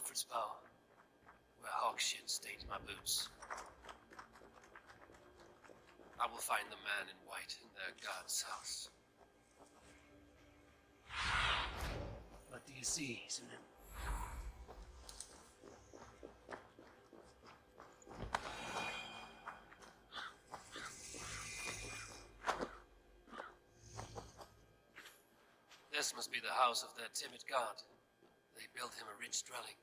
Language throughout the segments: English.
Alfred's power, where hog shit stained my boots. I will find the man in white in their god's house. What do you see, Sunan? This must be the house of their timid god. They built him a rich dwelling.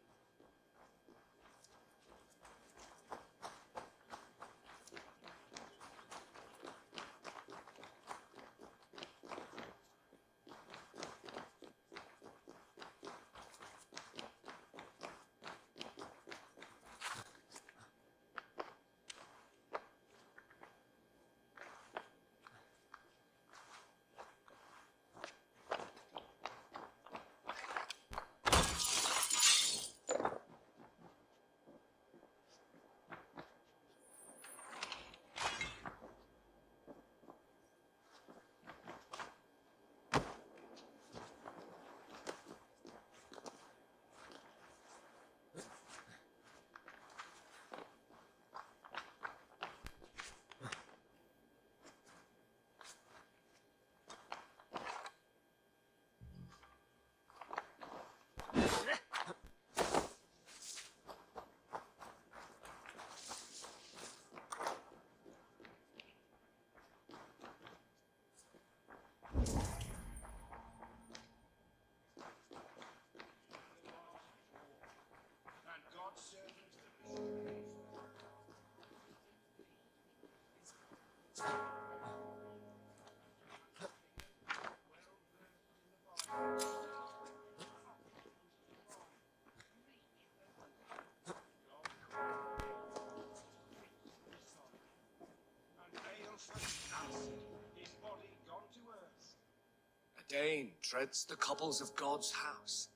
A Dane treads the cobbles of God's house,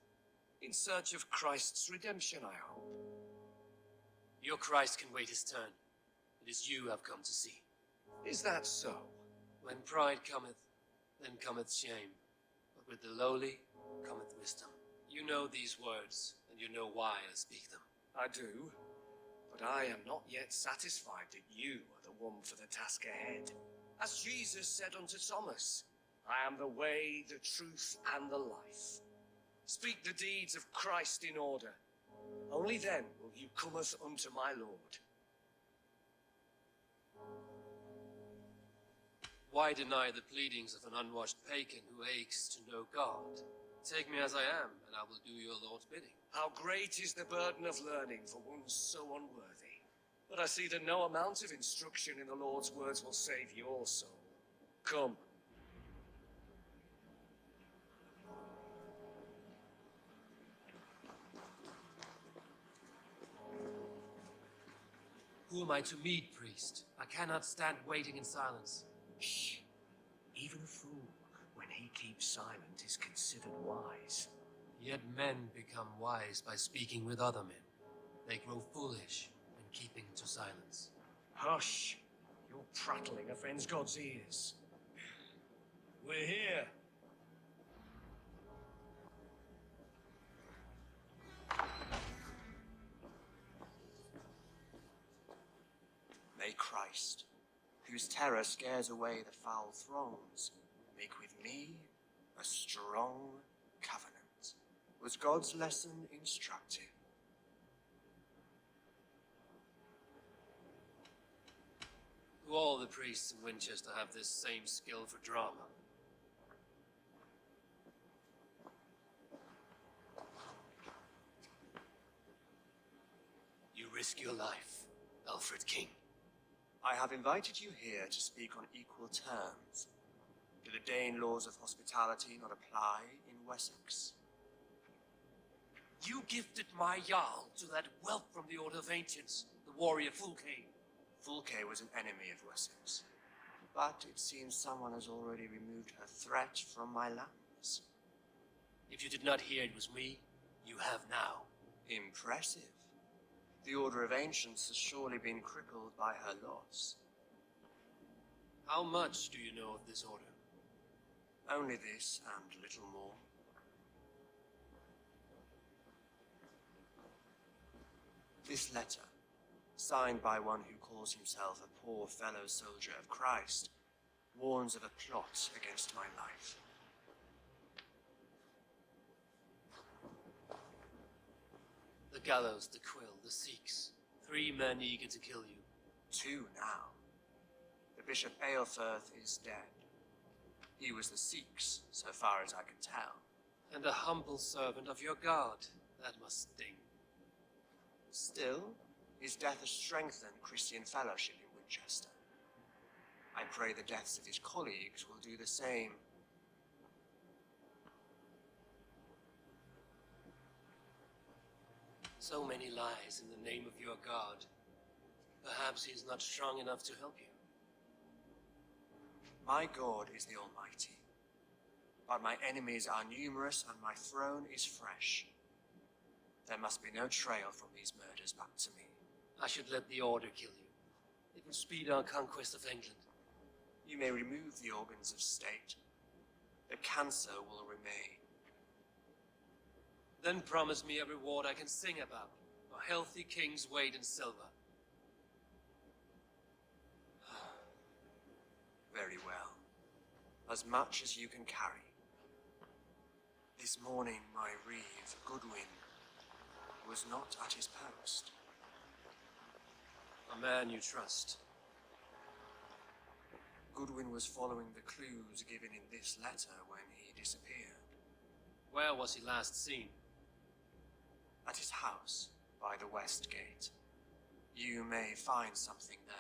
in search of Christ's redemption, I hope. Your Christ can wait his turn. It is you I've come to see. Is that so? When pride cometh, then cometh shame. But with the lowly cometh wisdom. You know these words, and you know why I speak them. I do, but I am not yet satisfied that you are the one for the task ahead. As Jesus said unto Thomas, I am the way, the truth, and the life. Speak the deeds of Christ in order. Only then will you cometh unto my Lord. Why deny the pleadings of an unwashed pagan who aches to know God? Take me as I am, and I will do your Lord's bidding. How great is the burden of learning for one so unworthy. But I see that no amount of instruction in the Lord's words will save your soul. Come. Who am I to meet, priest? I cannot stand waiting in silence. Shh. Even a fool, when he keeps silent, is considered wise. Yet men become wise by speaking with other men. They grow foolish when keeping to silence. Hush! Your prattling offends God's ears. We're here. May Christ, whose terror scares away the foul throngs, make with me a strong covenant. Was God's lesson instructive? Do all the priests in Winchester have this same skill for drama? You risk your life, Alfred King. I have invited you here to speak on equal terms. Do the Dane laws of hospitality not apply in Wessex? You gifted my Jarl to that whelp from the Order of Ancients, the warrior Fulke. Fulke was an enemy of Wessex, but it seems someone has already removed her threat from my lands. If you did not hear it was me, you have now. Impressive. The Order of Ancients has surely been crippled by her loss. How much do you know of this order? Only this and little more. This letter, signed by one who calls himself a poor fellow soldier of Christ, warns of a plot against my life. The gallows, the quill, the Sikhs. 3 men eager to kill you. 2 now. The Bishop Aelfirth is dead. He was the Sikhs, so far as I can tell. And a humble servant of your god. That must sting. Still, his death has strengthened Christian fellowship in Winchester. I pray the deaths of his colleagues will do the same. So many lies in the name of your god. Perhaps he is not strong enough to help you. My God is the Almighty, but my enemies are numerous and my throne is fresh. There must be no trail from these murders back to me. I should let the Order kill you. It will speed our conquest of England. You may remove the organs of state. The cancer will remain. Then promise me a reward I can sing about. A healthy king's weight in silver. Very well. As much as you can carry. This morning my reeve, Goodwin, was not at his post. A man you trust. Goodwin was following the clues given in this letter when he disappeared. Where was he last seen? At his house, by the west gate. You may find something there.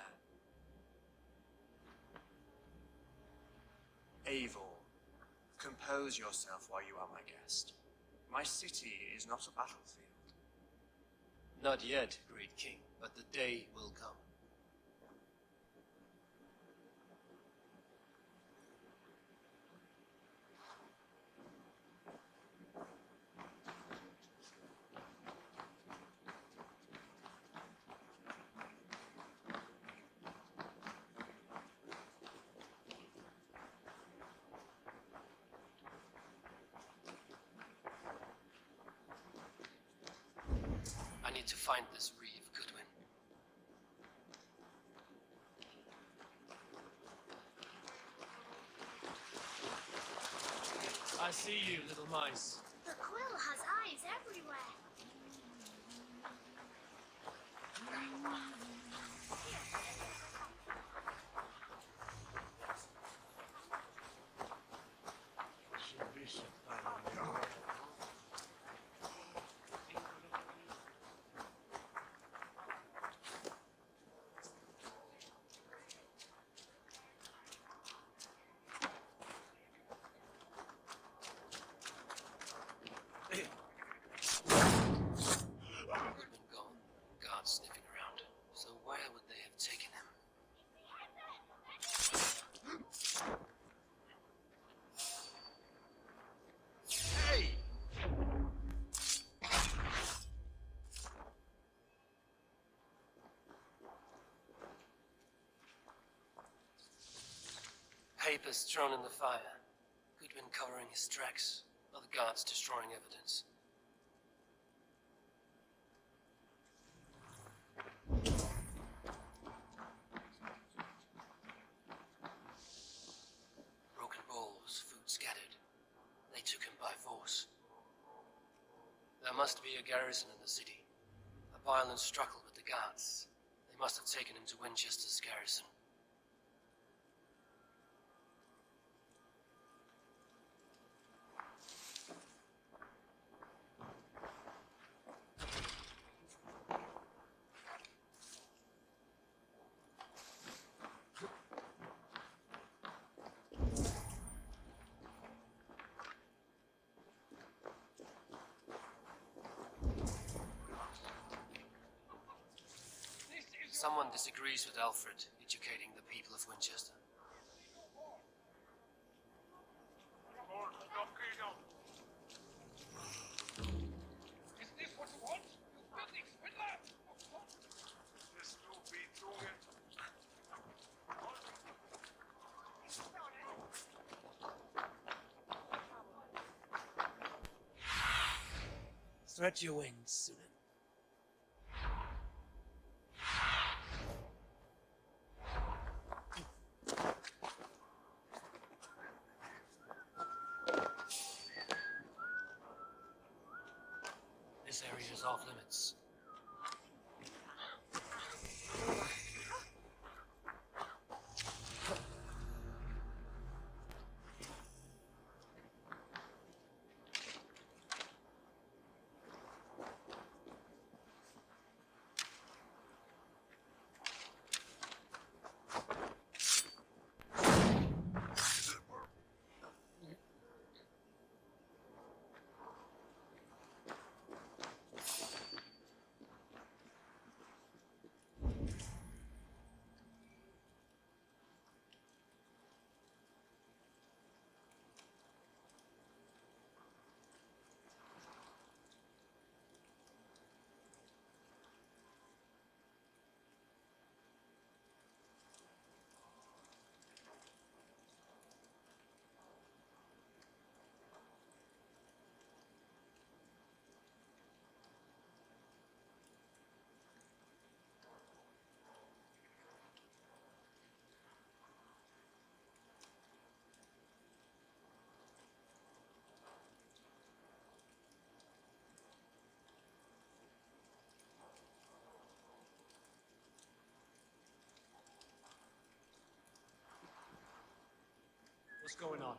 Eivor, compose yourself while you are my guest. My city is not a battlefield. Not yet, great king, but the day will come. I need to find this reeve, Goodwin. I see you, little mice. The quill has eyes everywhere. Goodwin gone. Guards sniffing around. So where would they have taken him? Hey! Papers thrown in the fire. Goodwin covering his tracks. Other guards destroying evidence. Broken bowls, food scattered. They took him by force. There must be a garrison in the city. A violent struggle with the guards. They must have taken him to Winchester's garrison. Someone disagrees with Alfred educating the people of Winchester. Is this what you want? You filthy swindler! This will be doing it. Stretch your wings, Sunan. What's going on?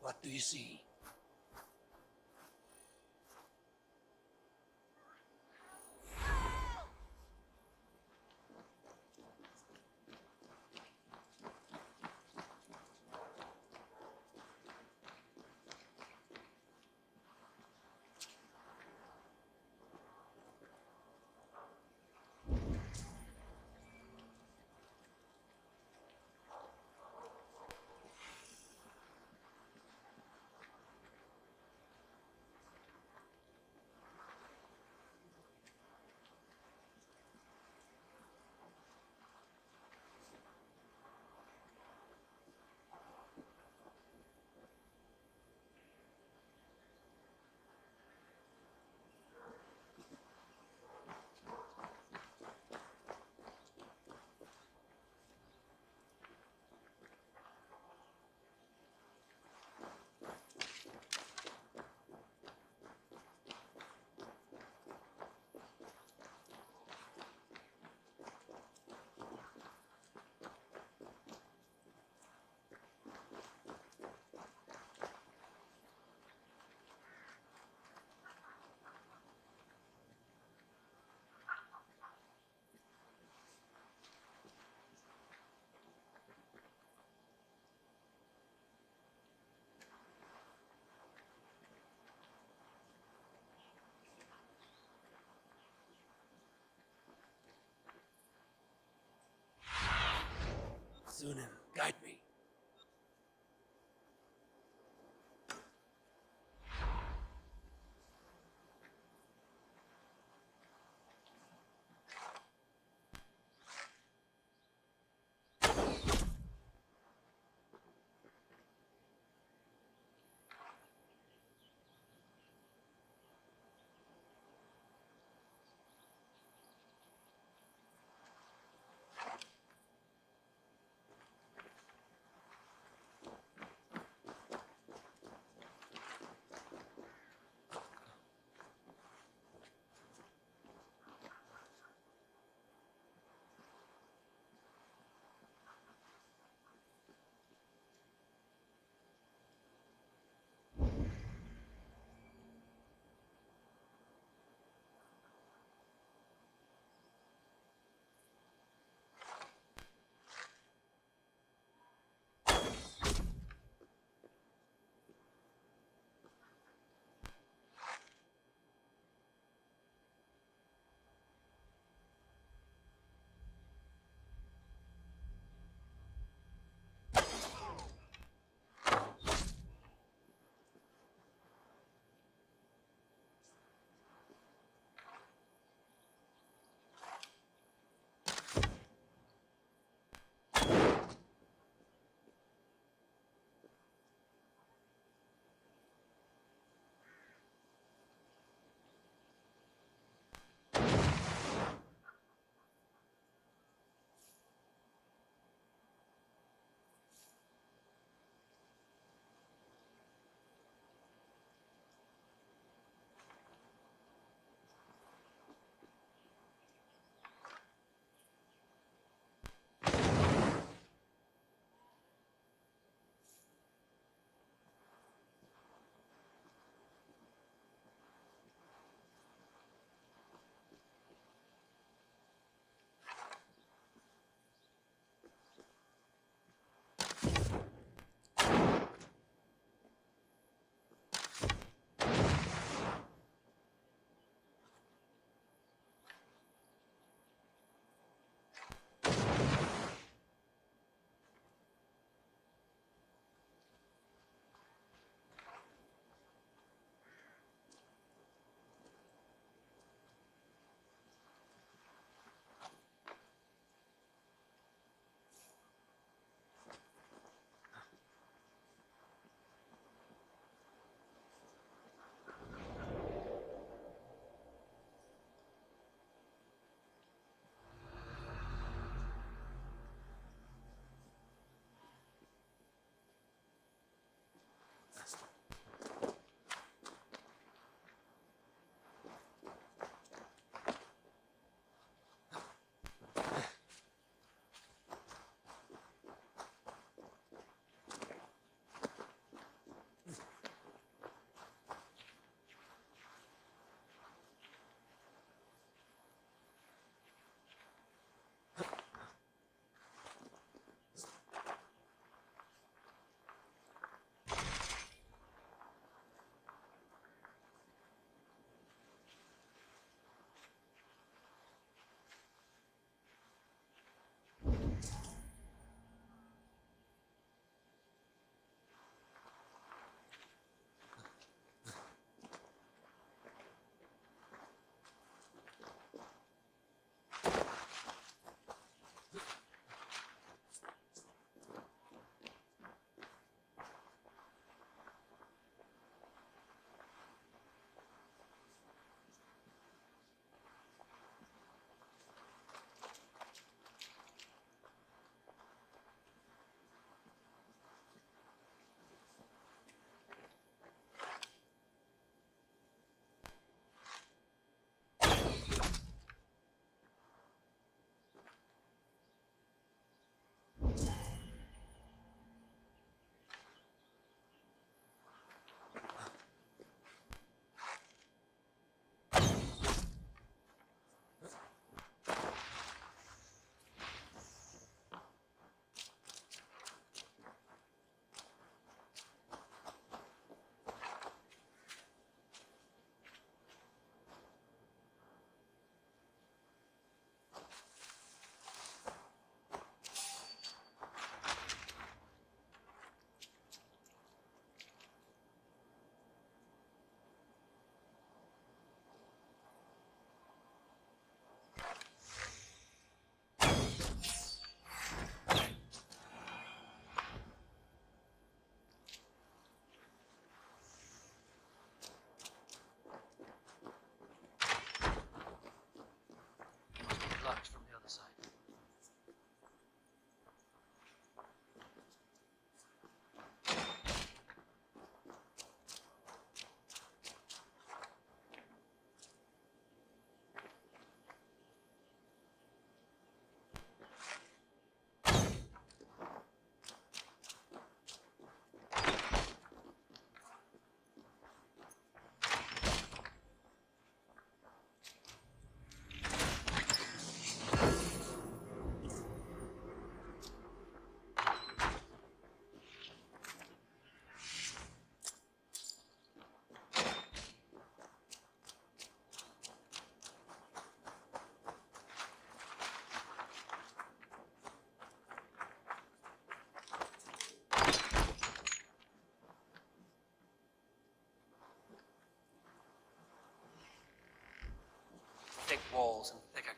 What do you see?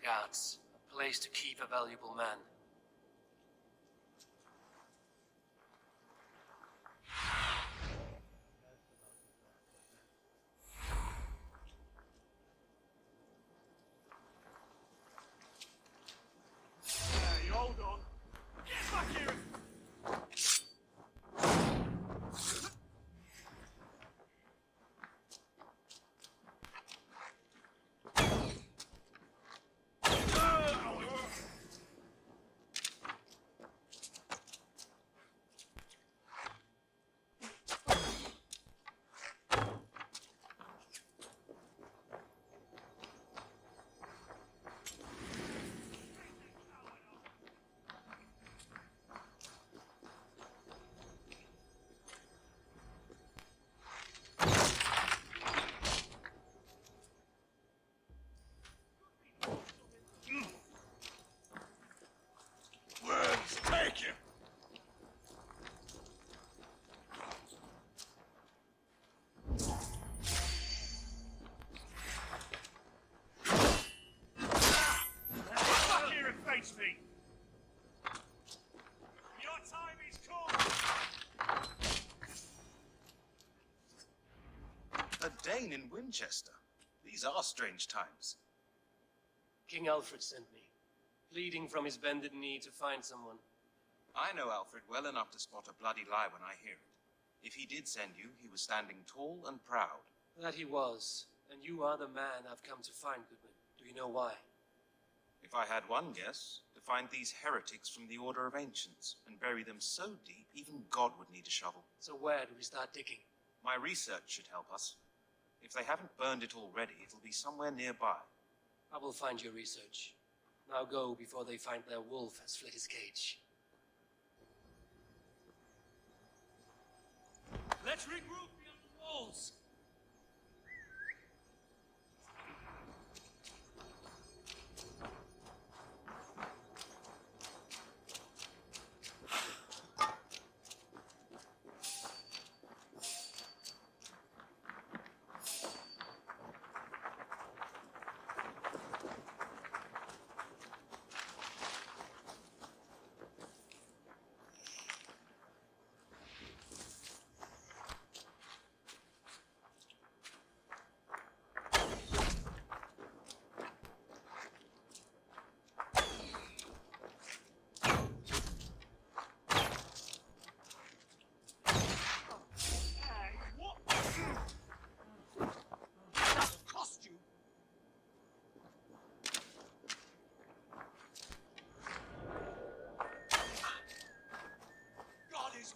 guards, a place to keep a valuable man. Hey, hold on. Get back here! Worms, take him! Back here and face me! Your time is come! A Dane in Winchester. These are strange times. King Alfred sent me, pleading from his bended knee to find someone. I know Alfred well enough to spot a bloody lie when I hear it. If he did send you, he was standing tall and proud. That he was, and you are the man I've come to find, Goodman. Do you know why? If I had one guess, to find these heretics from the Order of Ancients and bury them so deep, even God would need a shovel. So where do we start digging? My research should help us. If they haven't burned it already, it'll be somewhere nearby. I will find your research. Now go before they find their wolf has fled his cage. Let's regroup beyond the walls!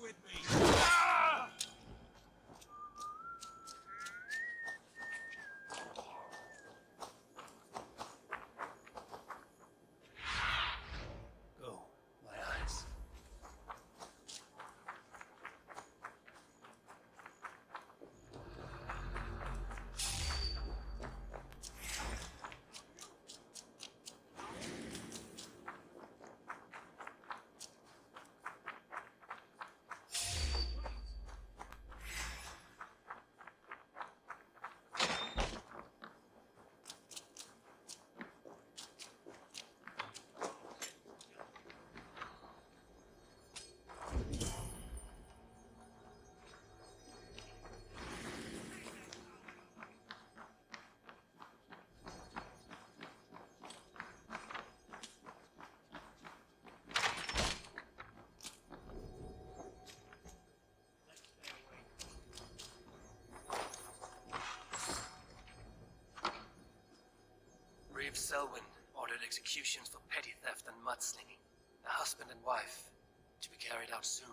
With me. Ah! Go, my eyes. Reeve Selwyn ordered executions for petty theft and mudslinging. A husband and wife, to be carried out soon.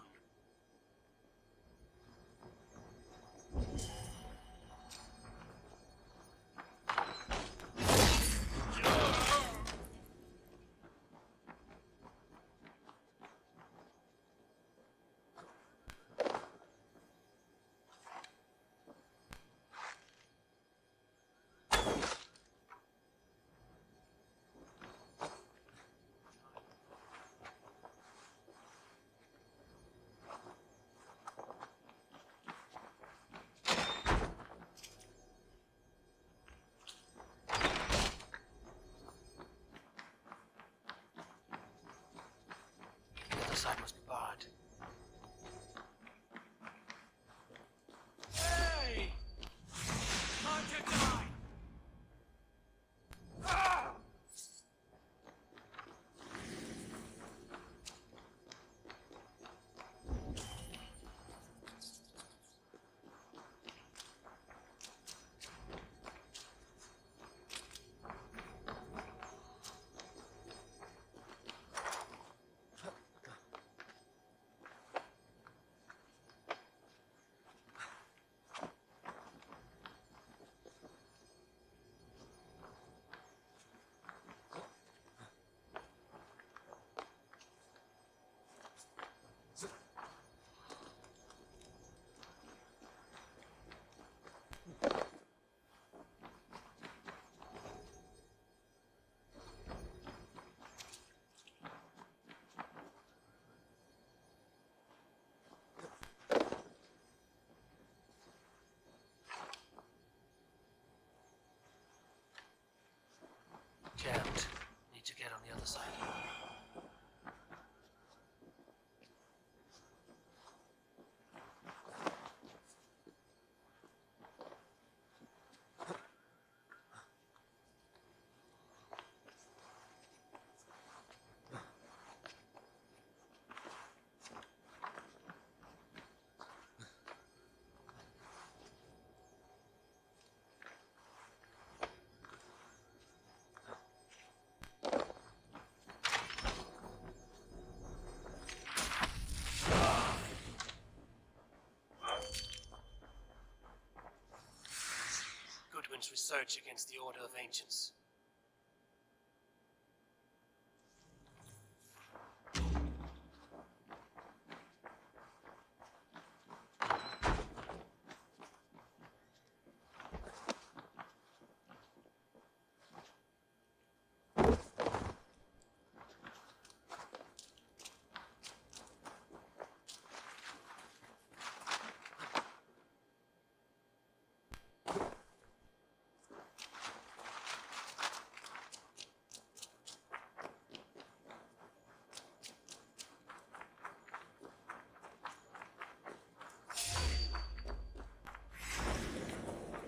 Baron's research against the Order of Ancients.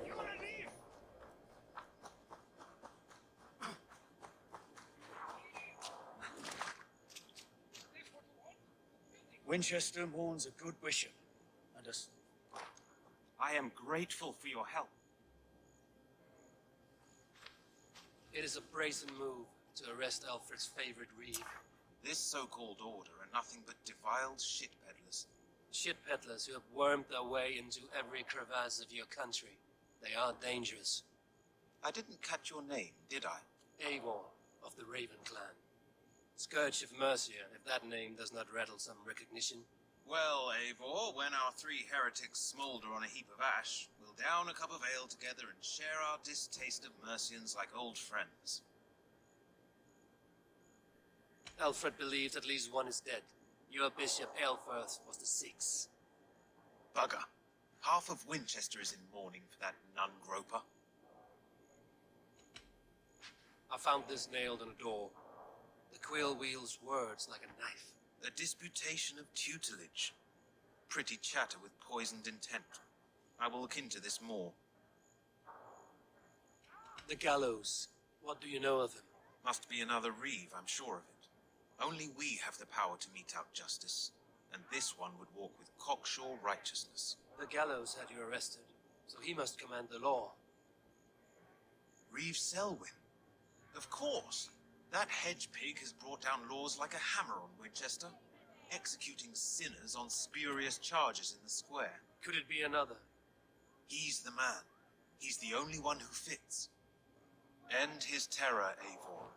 You wanna leave? This what you want? Winchester mourns a good bishop and a... I am grateful for your help. It is a brazen move to arrest Alfred's favorite reeve. This so-called order are nothing but defiled shit peddlers. Shit peddlers who have wormed their way into every crevasse of your country. They are dangerous. I didn't catch your name, did I? Eivor of the Raven clan. Scourge of Mercia, if that name does not rattle some recognition. Well, Eivor, when our three heretics smolder on a heap of ash, we'll down a cup of ale together and share our distaste of Mercians like old friends. Alfred believes at least one is dead. Your bishop, Aelfirth, was the sixth. Bugger. Half of Winchester is in mourning for that nun-groper. I found this nailed on a door. The quill wields words like a knife. A disputation of tutelage. Pretty chatter with poisoned intent. I will look into this more. The gallows. What do you know of them? Must be another reeve, I'm sure of it. Only we have the power to mete out justice, and this one would walk with cocksure righteousness. The gallows had you arrested, so he must command the law. Reeve Selwyn. Of course. That hedge pig has brought down laws like a hammer on Winchester, executing sinners on spurious charges in the square. Could it be another? He's the man. He's the only one who fits. End his terror, Eivor.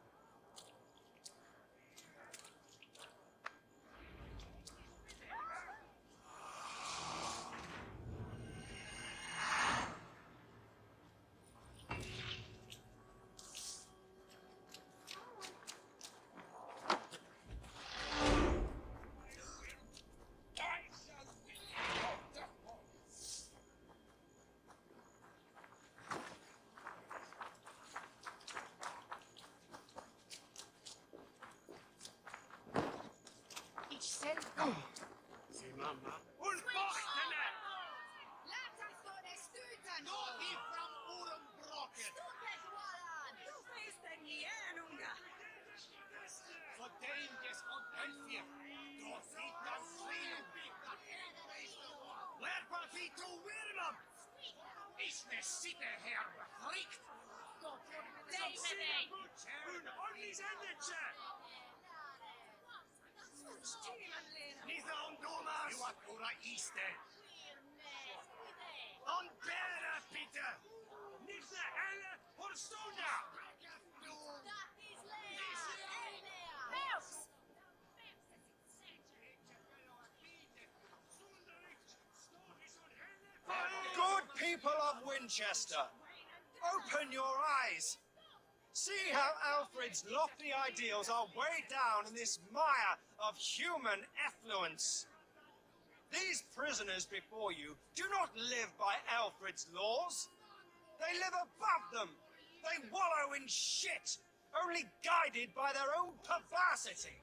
Good people of Winchester, open your eyes. See how Alfred's lofty ideals are weighed down in this mire of human effluence. These prisoners before you do not live by Alfred's laws. They live above them. They wallow in shit, only guided by their own perversity.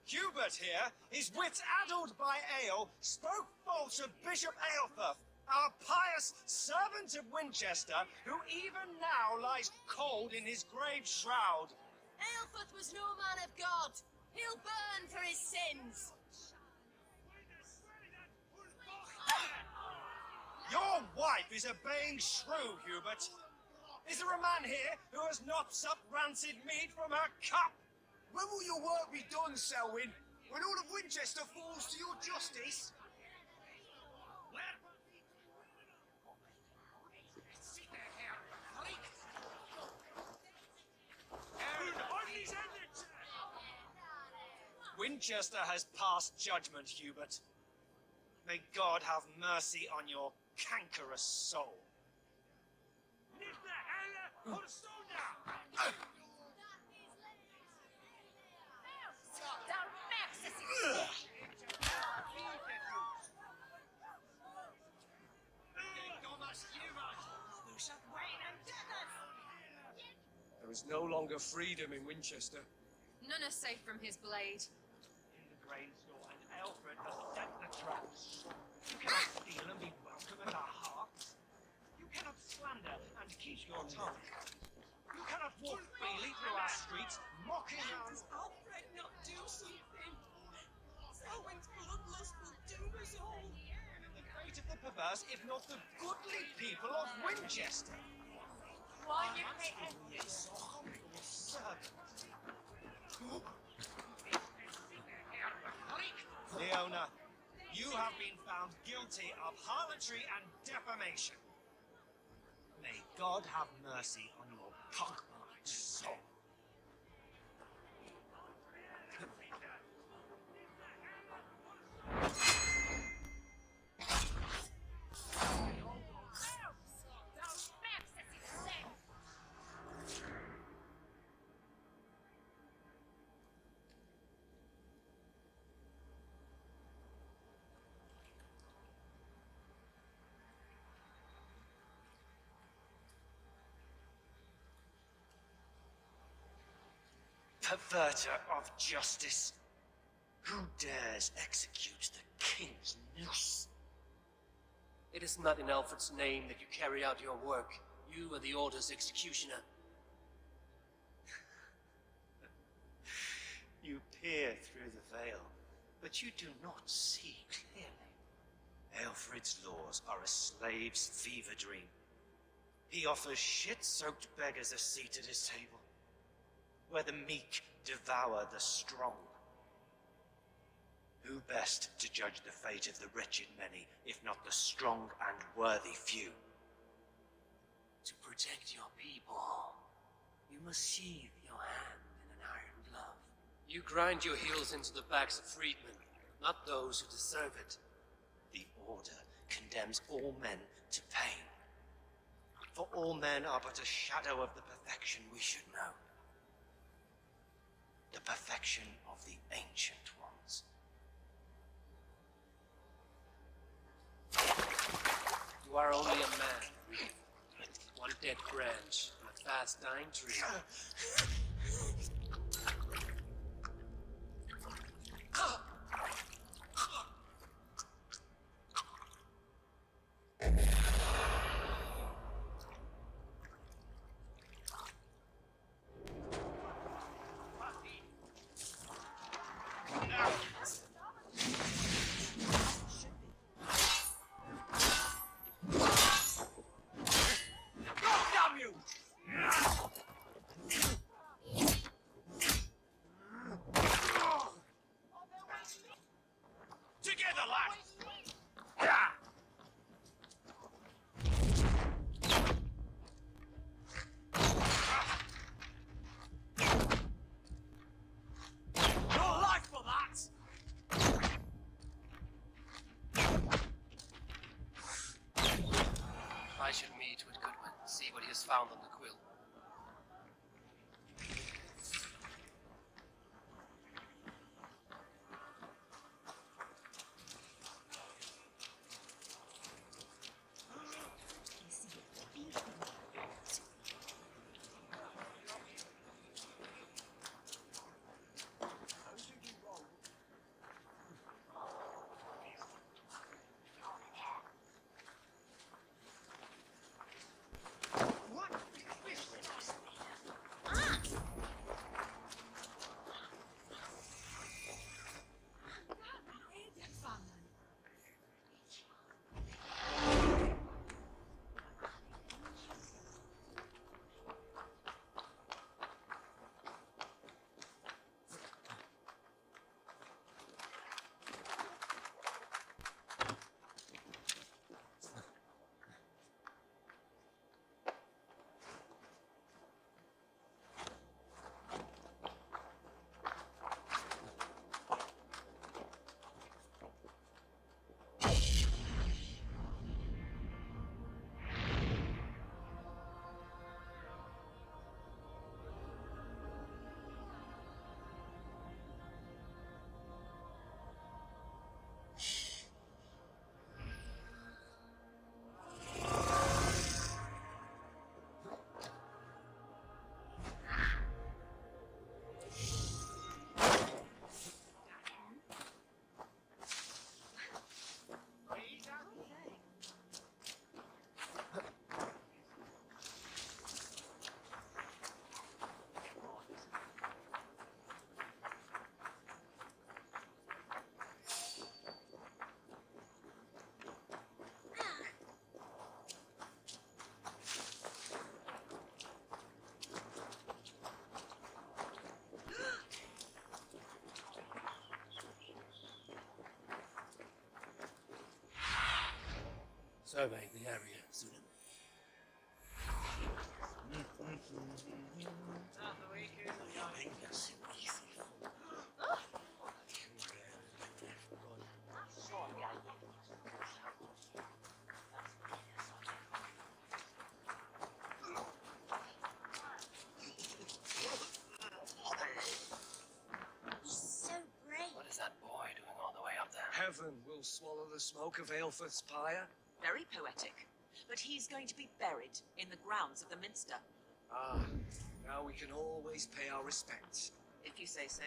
Hubert here, his wits addled by ale, spoke false of Bishop Aelfirth, our pious servant of Winchester, who even now lies cold in his grave shroud. Aelfirth was no man of God. He'll burn for his sins. Your wife is a baying shrew, Hubert. Is there a man here who has not supped rancid mead from her cup? When will your work be done, Selwyn? When all of Winchester falls to your justice? Winchester has passed judgment, Hubert. May God have mercy on your cankerous soul. There is no longer freedom in Winchester. None are safe from his blade. In the grain store, and Alfred has set the traps. You cannot steal and be welcome at our hearts. You cannot slander and keep your tongue. You cannot walk freely through our streets, mocking our... Does Alfred not do something? Owen's bloodlust will doom us all. The fate of the perverse, if not the goodly people of Winchester. Why you hate Yes, humble servant. Leona, you have been found guilty of harlotry and defamation. May God have mercy on your pockmarked soul. Perverter of justice, who dares execute the king's noose? It is not in Alfred's name that you carry out your work. You are the Order's executioner. You peer through the veil, but you do not see clearly. Alfred's laws are a slave's fever dream. He offers shit-soaked beggars a seat at his table, where the meek devour the strong. Who best to judge the fate of the wretched many, if not the strong and worthy few? To protect your people, you must sheathe your hand in an iron glove. You grind your heels into the backs of freedmen, not those who deserve it. The Order condemns all men to pain. For all men are but a shadow of the perfection we should know. The perfection of the ancient ones. You are only a man, one dead branch on a fast-dying tree. Together, lads! Your life for that! I should meet with Goodwin, see what he has found on the quill. What is this survey the area soon. He's so brave. What is that boy doing all the way up there? Heaven will swallow the smoke of Aelfirth's pyre. Very poetic. But he's going to be buried in the grounds of the Minster, Ah, now we can always pay our respects. if you say so.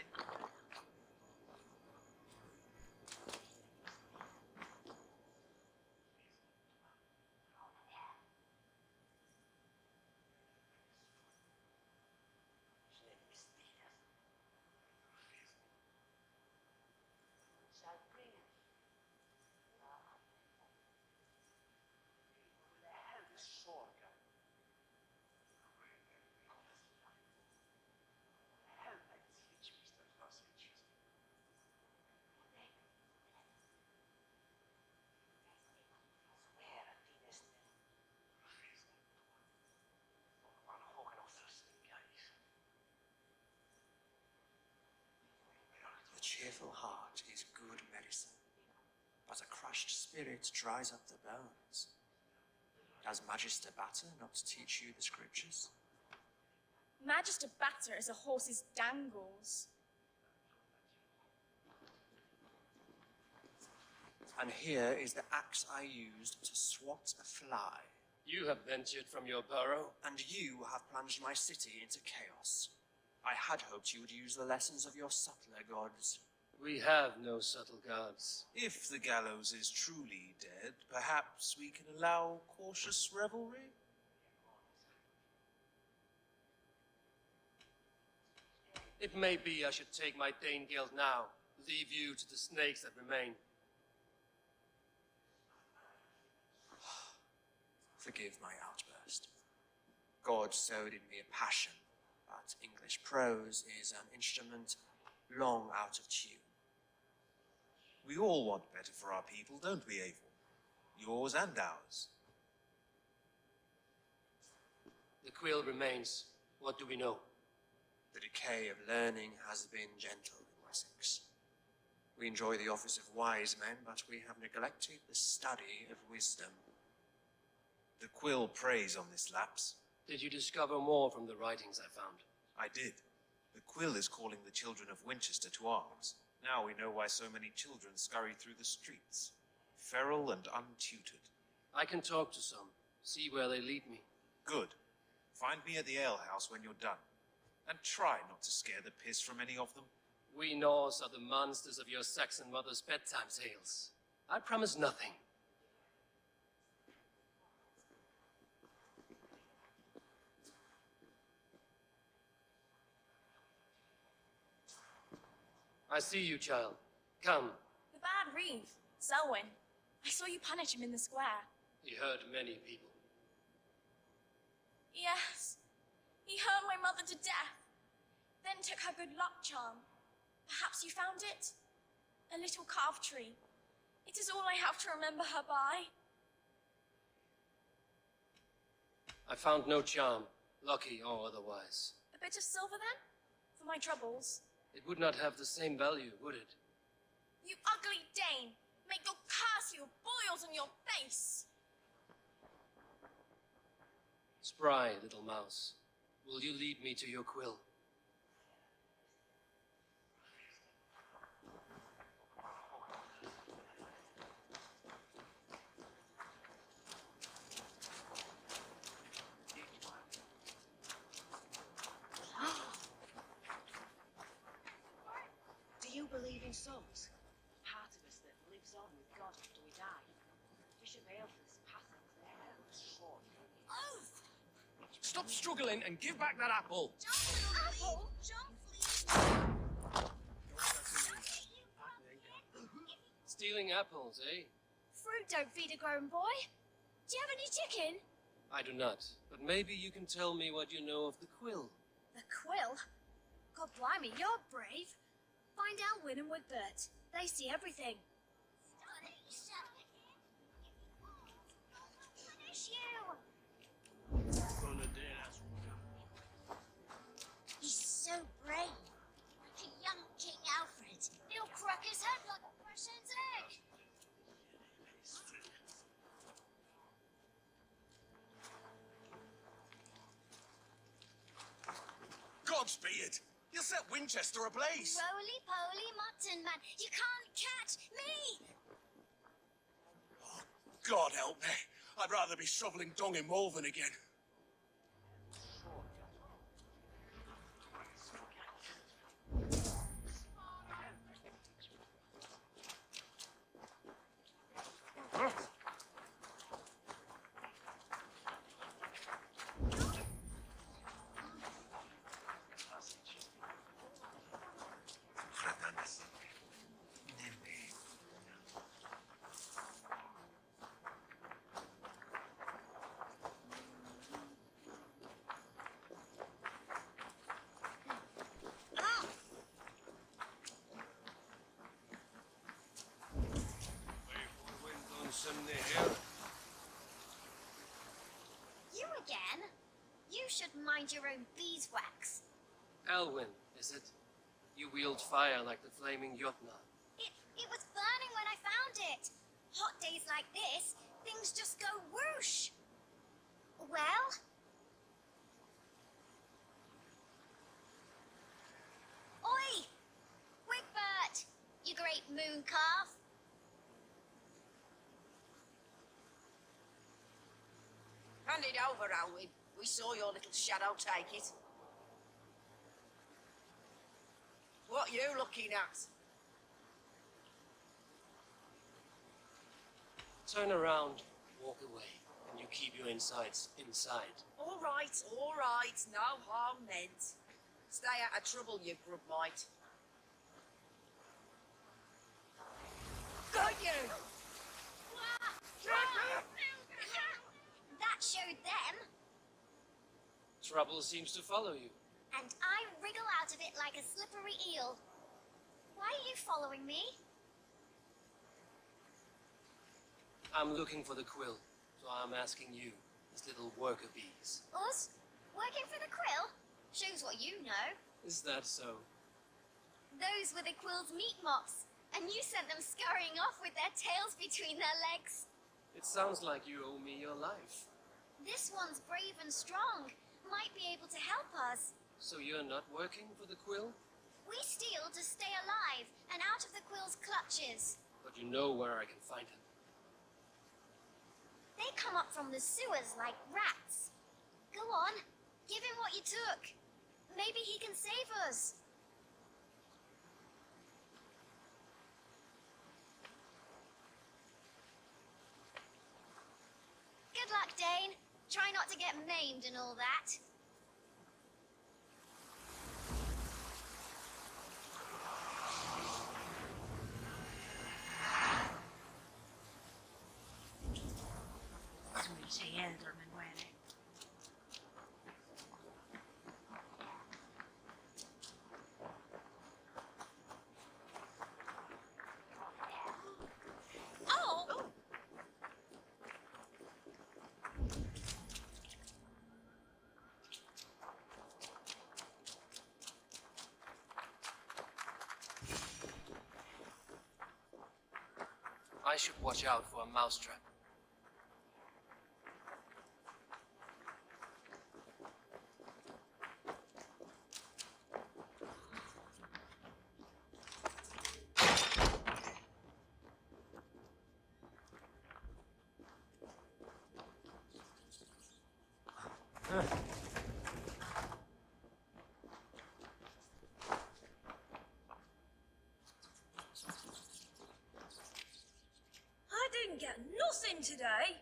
A cheerful heart is good medicine, but a crushed spirit dries up the bones. Does Magister Batter not teach you the scriptures? Magister Batter is a horse's dangles. And here is the axe I used to swat a fly. You have ventured from your burrow. And you have plunged my city into chaos. I had hoped you would use the lessons of your subtler gods. We have no subtle gods. If the gallows is truly dead, perhaps we can allow cautious revelry? It may be I should take my Dane guild now, leave you to the snakes that remain. Forgive my outburst. God sowed in me a passion, but English prose is an instrument long out of tune. We all want better for our people, don't we, Avon? Yours and ours. The quill remains. What do we know? The decay of learning has been gentle in Wessex. We enjoy the office of wise men, but we have neglected the study of wisdom. The quill preys on this lapse. Did you discover more from the writings I found? I did. The quill is calling the children of Wincestre to arms. Now we know why so many children scurry through the streets, feral and untutored. I can talk to some, see where they lead me. Good. Find me at the alehouse when you're done. And try not to scare the piss from any of them. We Norse are the monsters of your Saxon mother's bedtime tales. I promise nothing. I see you, child. Come. The bad Reeve, Selwyn. I saw you punish him in the square. He hurt many people. Yes. He hurt my mother to death. Then took her good luck charm. Perhaps you found it? A little calf tree. It is all I have to remember her by. I found no charm, lucky or otherwise. A bit of silver then? For my troubles. It would not have the same value, would it? You ugly Dane! Make your curse your boils on your face! Spry, little mouse. Will you lead me to your quill? Do you believe in souls? Part of us that lives on with God after we die. Bishop Aelfirth's path up there was short. Oh! Stop struggling and give back that apple. Apple? Jump, please! Stealing apples, eh? Fruit don't feed a grown boy. Do you have any chicken? I do not, but maybe you can tell me what you know of the quill. The quill? God blimey, you're brave. Find Elwyn and Woodbert. They see everything. Beard. You'll set Winchester ablaze. Roly-poly mutton man, you can't catch me! God help me. I'd rather be shoveling dung in Malvern again. You again? You should mind your own beeswax. Elwyn, is it? You wield fire like the flaming Jotnar. It was burning when I found it. Hot days like this, things just go whoosh. Well? Oi! Wigbert! You great moon calf. Hand it over, Alwyn. We saw your little shadow take it. What are you looking at? Turn around, walk away, and you keep your insides inside. All right, no harm meant. Stay out of trouble, you grub mite. Got you! That showed them. Trouble seems to follow you. And I wriggle out of it like a slippery eel. Why are you following me? I'm looking for the quill, so I'm asking you, as little worker bees. Us? Working for the quill? Shows what you know. Is that so? Those were the quill's meat mops, and you sent them scurrying off with their tails between their legs. It sounds like you owe me your life. This one's brave and strong. Might be able to help us. So you're not working for the quill? We steal to stay alive and out of the quill's clutches. But you know where I can find him. They come up from the sewers like rats. Go on, give him what you took. Maybe he can save us. Good luck, Dane. Try not to get maimed and all that. I should watch out for a mousetrap. Get nothing today.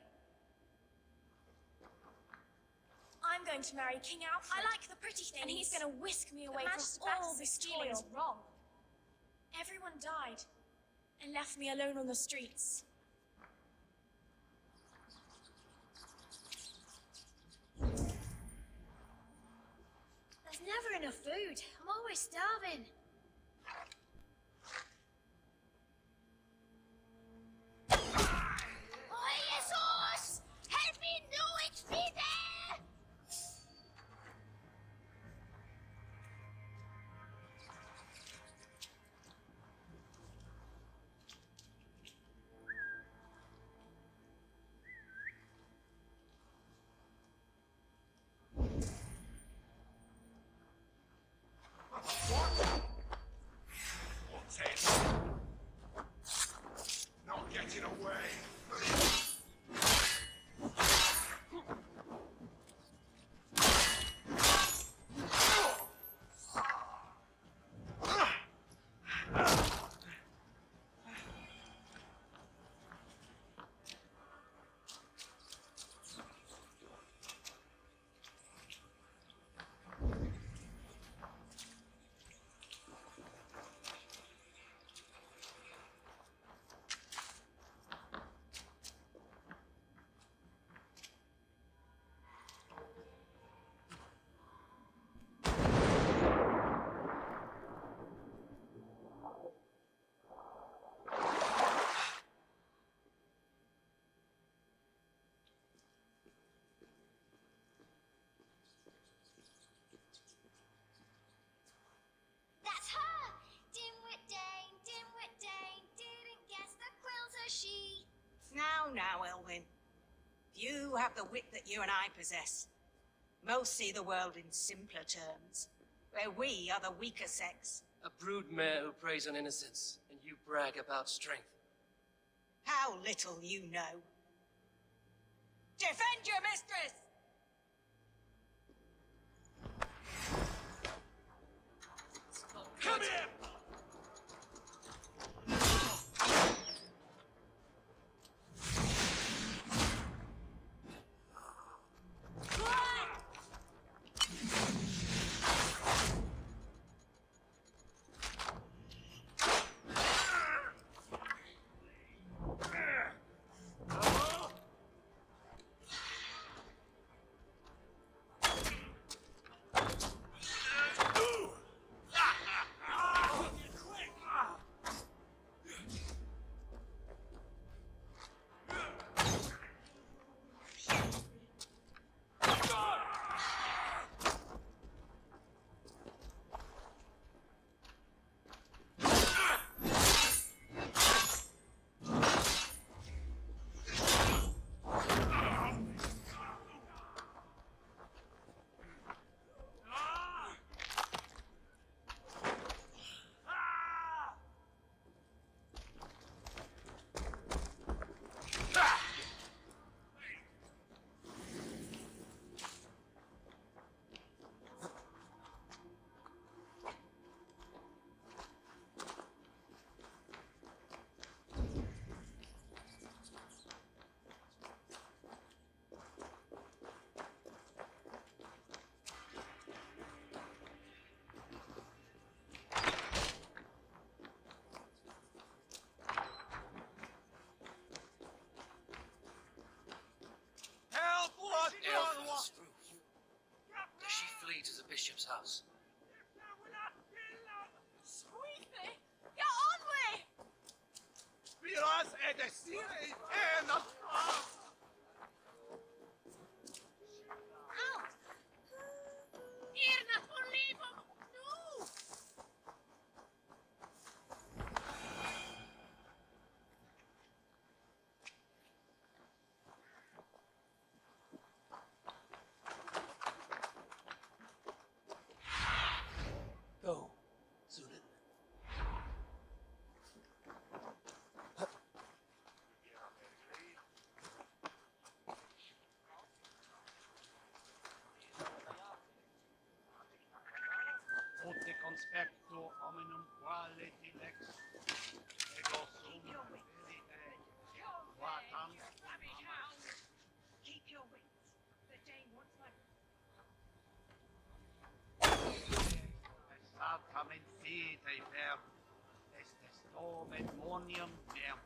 I'm going to marry King Alfred. I like the pretty things. And he's going to whisk me away from all this toil. Wrong. Everyone died and left me alone on the streets. There's never enough food. I'm always starving. now, Elwyn. Few have the wit that you and I possess. Most see the world in simpler terms, where we are the weaker sex. A broodmare who preys on innocence, and you brag about strength. How little you know. Defend your mistress! Come here! Does she flee to the bishop's house? Sweetie, get on me! Biraz edesi en Irna, Olivo! No! Go, Zulin. Ote conspecto hominum quale dilex ego sum verite quatam Keep your wits. The day wants my... Satam in fide per estes nomen monium meam.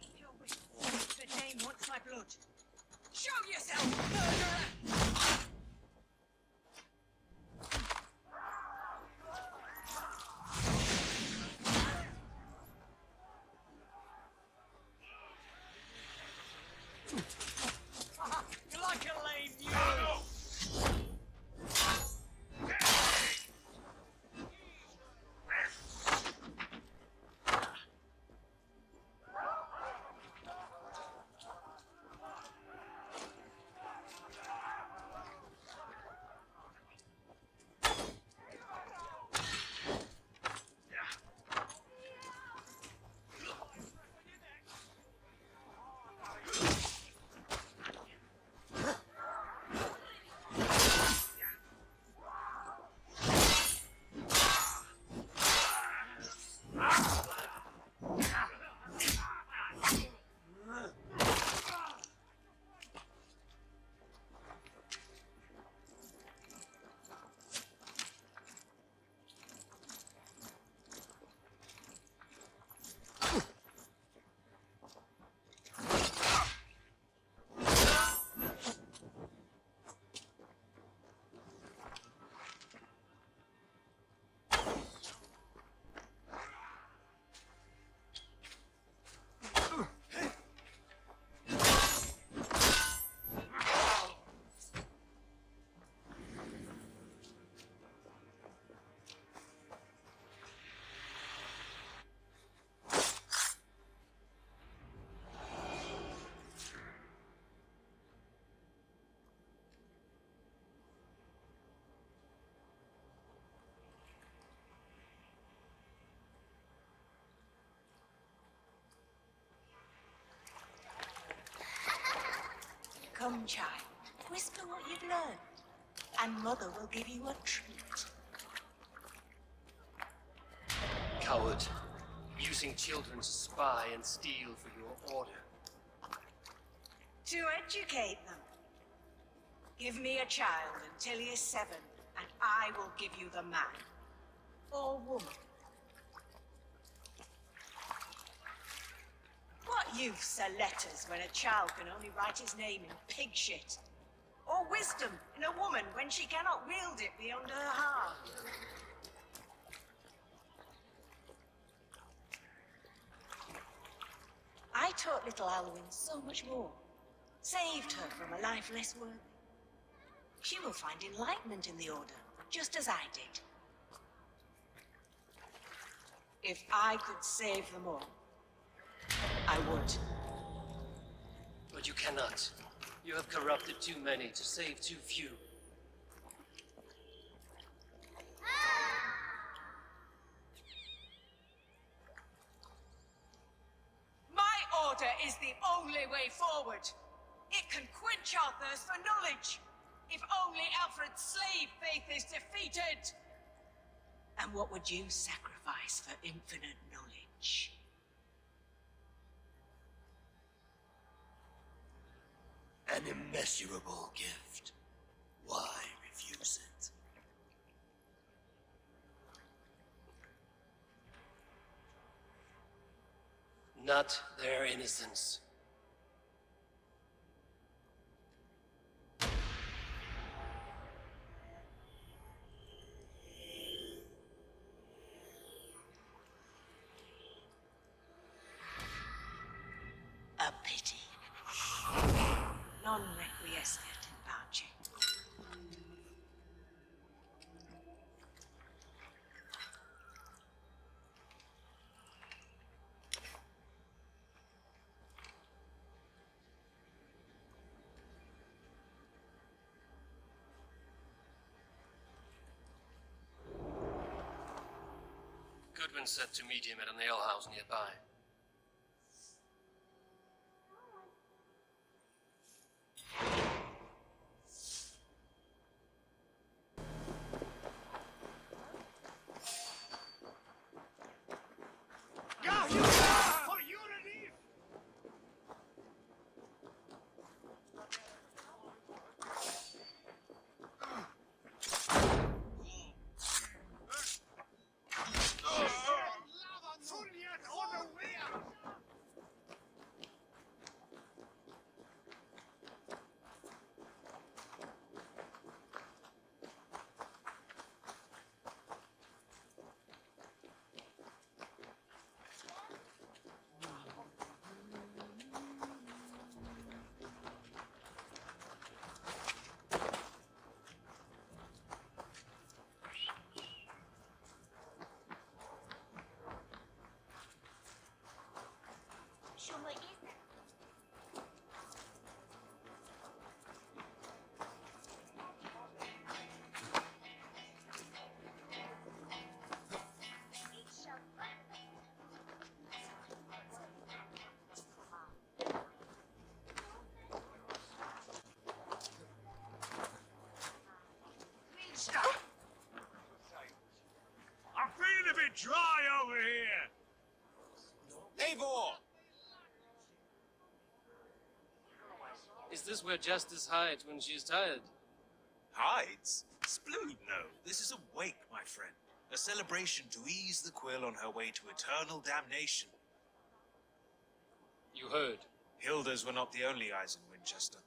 Keep your wits. The day wants my blood. Show yourself, murderer! You're like a lame mule. Come, child, whisper what you've learned, and Mother will give you a treat. Coward. Using children to spy and steal for your order. To educate them. Give me a child until he is 7, and I will give you the man. Or woman. What use are letters when a child can only write his name in pig shit? Or wisdom in a woman when she cannot wield it beyond her heart? I taught little Alwyn so much more. Saved her from a life less worthy. She will find enlightenment in the Order, just as I did. If I could save them all, I would. But you cannot. You have corrupted too many to save too few. My order is the only way forward. It can quench our thirst for knowledge. If only Alfred's slave faith is defeated. And what would you sacrifice for infinite knowledge? An immeasurable gift. Why refuse it? Not their innocence. A pity. Non requiescat in pace. Goodwin said to meet him at an alehouse nearby. For unity! I'm feeling a bit dry over here. Eivor! Is this where Justice hides when she is tired? Hides? Splood, no. This is a wake, my friend. A celebration to ease the quill on her way to eternal damnation. You heard. Hilda's were not the only eyes in Winchester.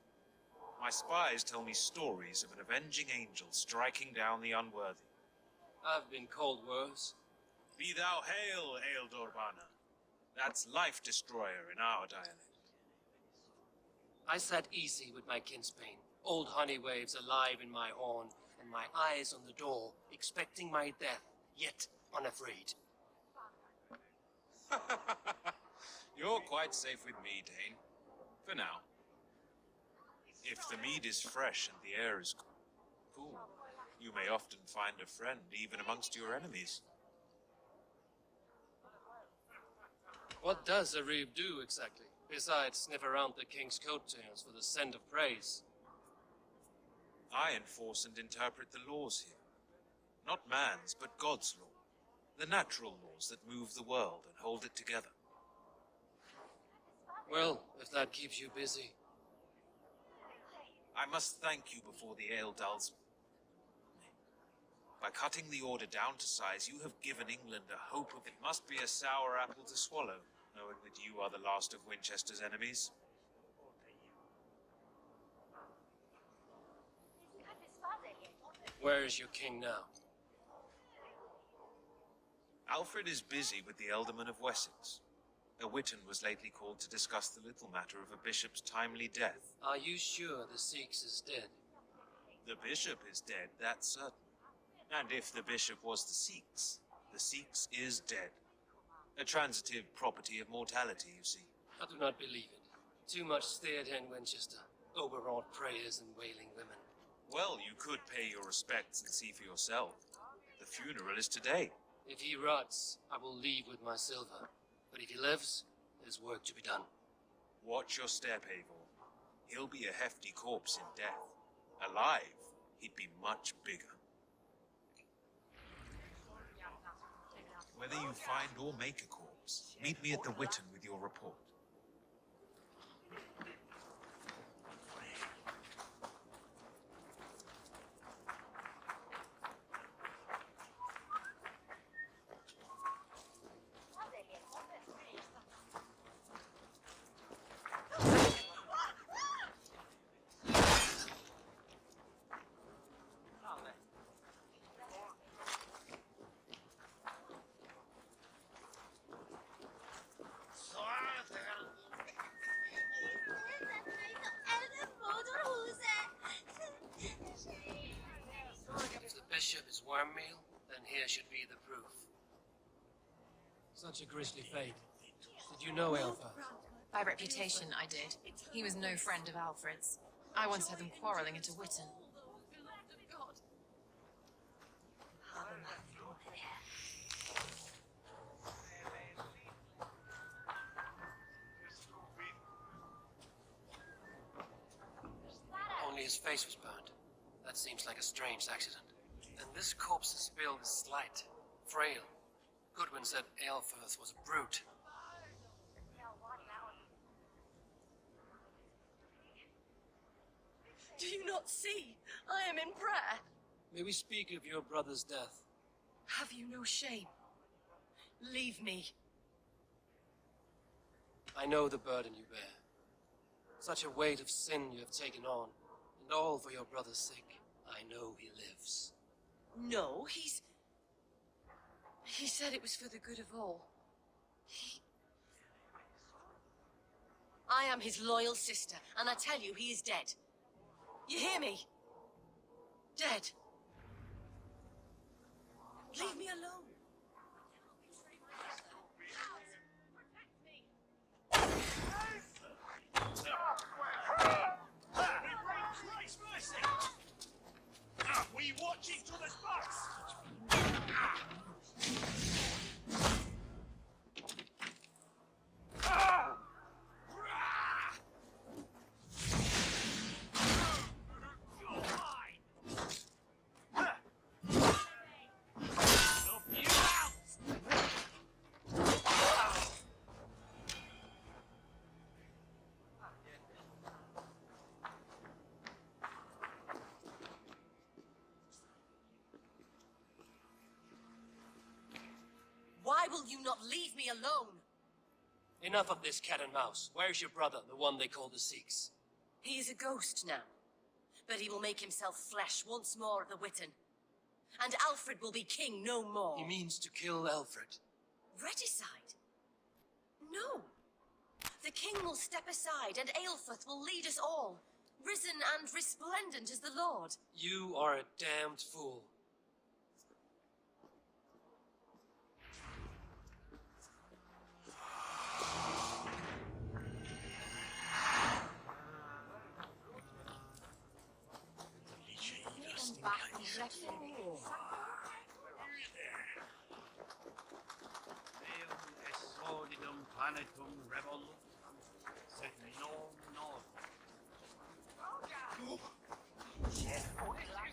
My spies tell me stories of an avenging angel striking down the unworthy. I've been called worse. Be thou hail, Ealdorbanna. That's Life Destroyer in our dialect. I sat easy with my kinsbane, old honey waves alive in my horn, and my eyes on the door, expecting my death, yet unafraid. You're quite safe with me, Dane. For now. If the mead is fresh and the air is cool, you may often find a friend even amongst your enemies. What does a reeve do exactly? Besides, sniff around the king's coattails for the scent of praise. I enforce and interpret the laws here. Not man's, but God's law. The natural laws that move the world and hold it together. Well, if that keeps you busy. I must thank you before the ale dulls me. By cutting the order down to size, you have given England a hope of it. Must be a sour apple to swallow, knowing that you are the last of Winchester's enemies. Where is your king now? Alfred is busy with the Ealdorman of Wessex. A witan was lately called to discuss the little matter of a bishop's timely death. Are you sure the Sikhs is dead? The bishop is dead, that's certain. And if the bishop was the Sikhs is dead. A transitive property of mortality, you see. I do not believe it. Too much theatre in Winchester. Overwrought prayers and wailing women. Well, you could pay your respects and see for yourself. The funeral is today. If he rots, I will leave with my silver. But if he lives, there's work to be done. Watch your step, Eivor. He'll be a hefty corpse in death. Alive, he'd be much bigger. Whether you find or make a corpse, meet me at the Witan with your report. If the bishop is worm meal, then here should be the proof. Such a grisly fate. Did you know Aelfir? By reputation, I did. He was no friend of Alfred's. I once had them quarrelling at a Witan. Only his face was burned. That seems like a strange accident. And this corpse's build is slight, frail. Goodwin said Aelfir was a brute. Do you not see? I am in prayer. May we speak of your brother's death? Have you no shame? Leave me. I know the burden you bear. Such a weight of sin you have taken on, and all for your brother's sake. I know he lives. No, He said it was for the good of all. I am his loyal sister, and I tell you, he is dead. You hear me? Dead. Leave me alone. We watch each other's backs! Why will you not leave me alone? Enough of this cat and mouse. Where's your brother, the one they call the Sikhs? He is a ghost now, but he will make himself flesh once more at the Witan. And Alfred will be king no more. He means to kill Alfred. Regicide? No. The king will step aside, and Aelfir will lead us all, risen and resplendent as the Lord. You are a damned fool. Eum est sordidum planetum revolutum. This is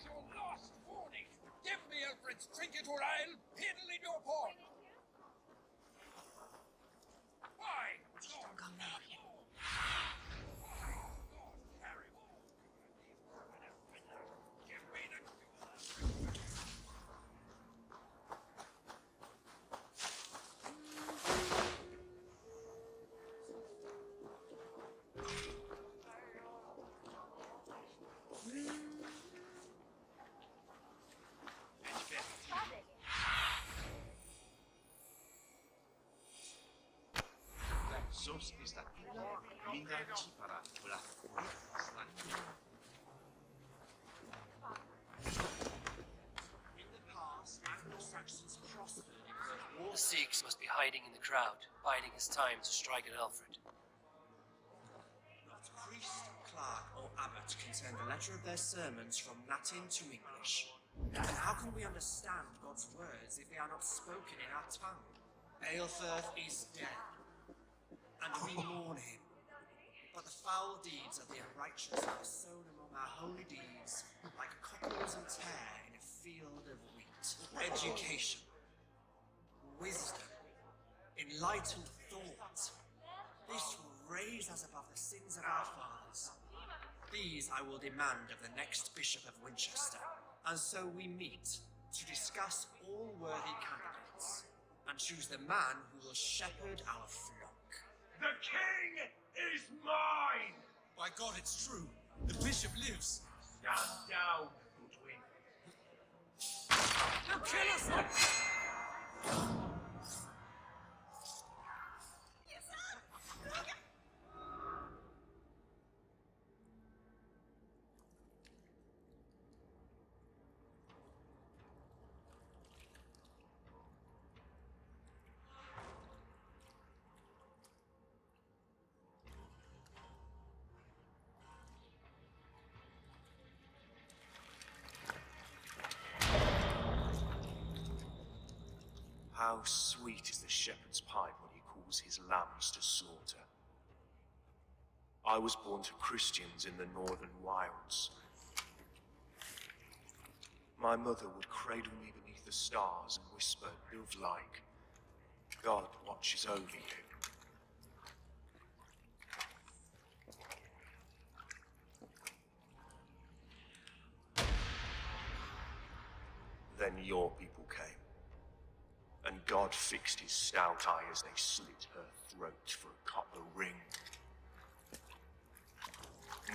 your last warning. Give me Alfred's trinket or I'll piddle in your paw. Why? Sos esta linda para la In the past, Anglo-Saxons prospered in their The Sikhs must be hiding in the crowd, biding his time to strike at Alfred. Not priest, clerk, or abbot can turn the letter of their sermons from Latin to English. And how can we understand God's words if they are not spoken in our tongue? Aelfirth is dead, and we mourn him. But the foul deeds of the unrighteous are sown among our holy deeds, like cockles and tare in a field of wheat. Education, wisdom, enlightened thought. This will raise us above the sins of our fathers. These I will demand of the next Bishop of Winchester. And so we meet to discuss all worthy candidates and choose the man who will shepherd our flock. The king is mine! By God, it's true. The bishop lives. Stand down, Goodwin. He'll kill us! How sweet is the shepherd's pipe when he calls his lambs to slaughter. I was born to Christians in the northern wilds. My mother would cradle me beneath the stars and whisper, dove-like, God watches over you. Then your people came. And God fixed his stout eye as they slit her throat for a copper ring.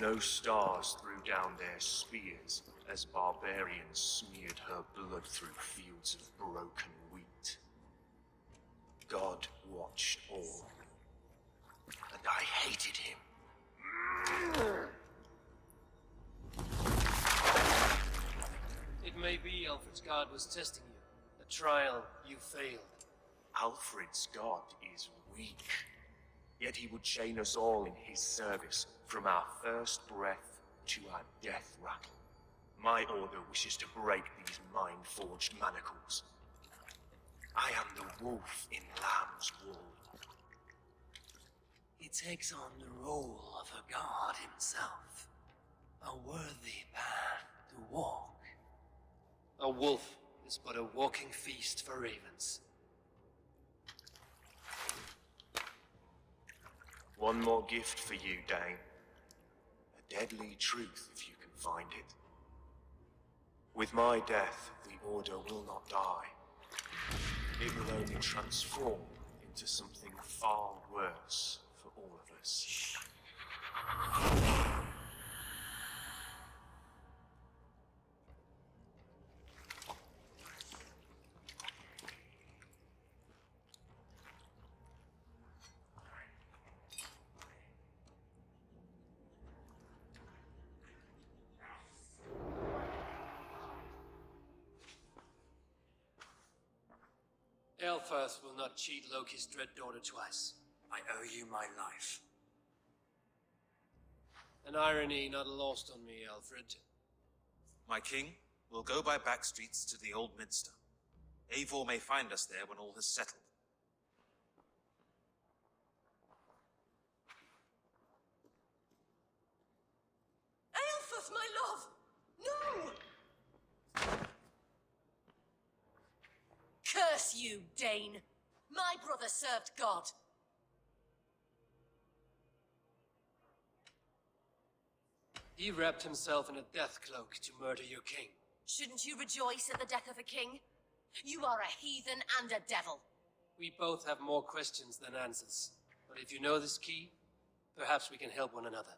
No stars threw down their spears as barbarians smeared her blood through fields of broken wheat. God watched all, and I hated him. It may be Alfred's God was testing you. A trial you failed. Alfred's God is weak, yet he would chain us all in his service from our first breath to our death rattle. My order wishes to break these mind-forged manacles. I am the wolf in lamb's wool. He takes on the role of a god himself. A worthy path to walk. A wolf is but a walking feast for ravens. One more gift for you, Dane. A deadly truth, if you can find it. With my death, the Order will not die. It will only transform into something far worse for all of us. Aelfirth will not cheat Loki's dread daughter twice. I owe you my life. An irony not lost on me, Alfred. My king will go by back streets to the old minster. Eivor may find us there when all has settled. Arthas, my love! No! Curse you, Dane! My brother served God. He wrapped himself in a death cloak to murder your king. Shouldn't you rejoice at the death of a king? You are a heathen and a devil. We both have more questions than answers. But if you know this key, perhaps we can help one another.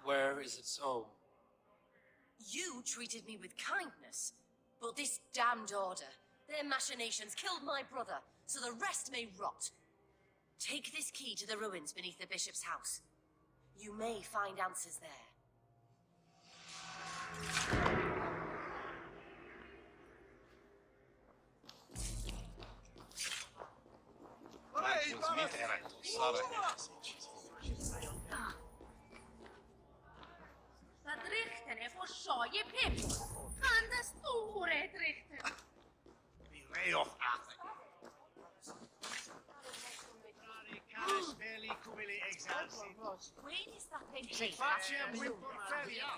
Where is its home? You treated me with kindness, but this damned order, their machinations killed my brother, so the rest may rot. Take this key to the ruins beneath the bishop's house. You may find answers there. Drichten är för sjöje pip. Andra stora drichten. Be lay off, Arthur. Caris Veli Cubili Exalsi. Where is that thing? Si facem Wimpur Felia.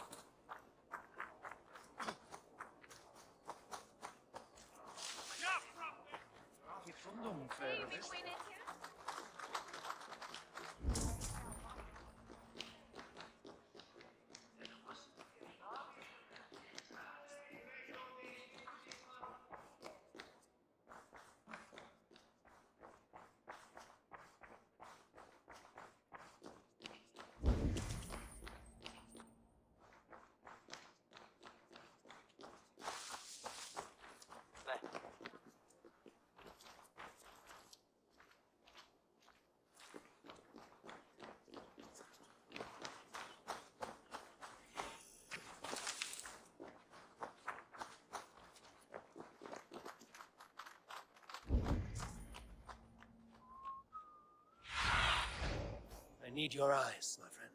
I need your eyes, my friend.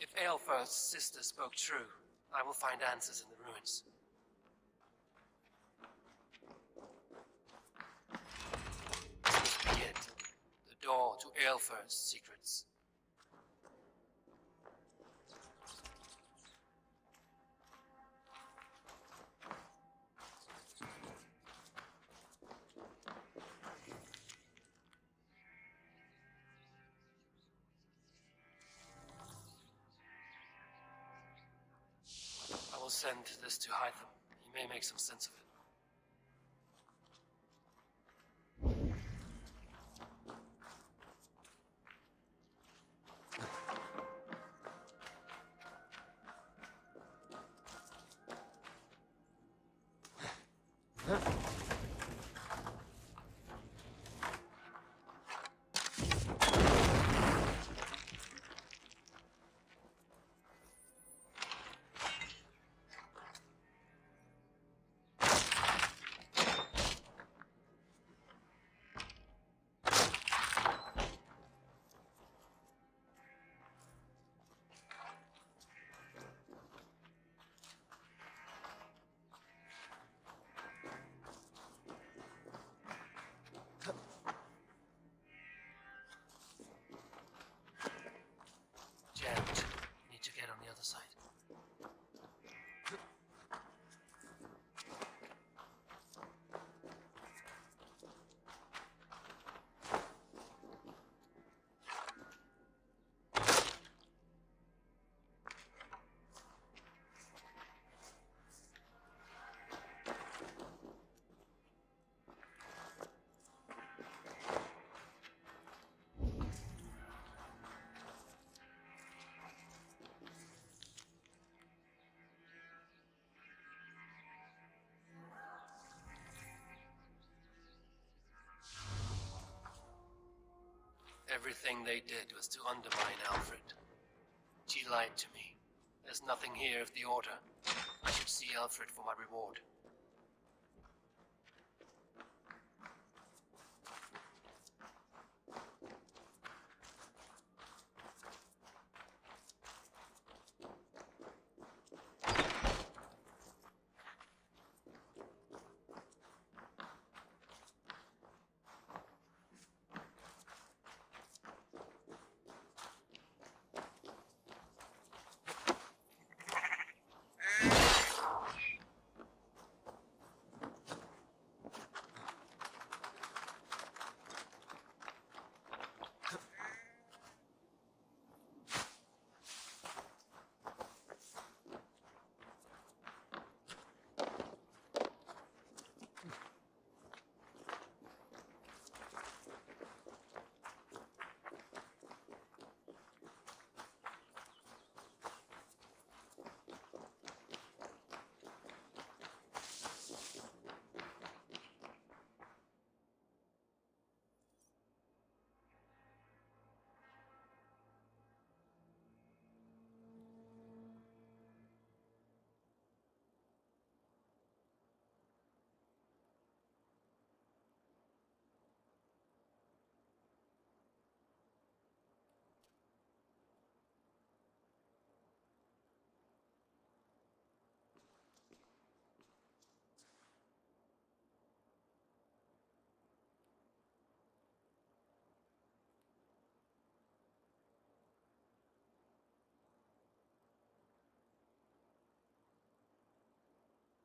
If Aelfirth's sister spoke true, I will find answers in the ruins. This must be it. The door to Aelfirth's secrets. I will send this to Hytham. He may make some sense of it. Everything they did was to undermine Alfred. She lied to me. There's nothing here of the Order. I should see Alfred for my reward.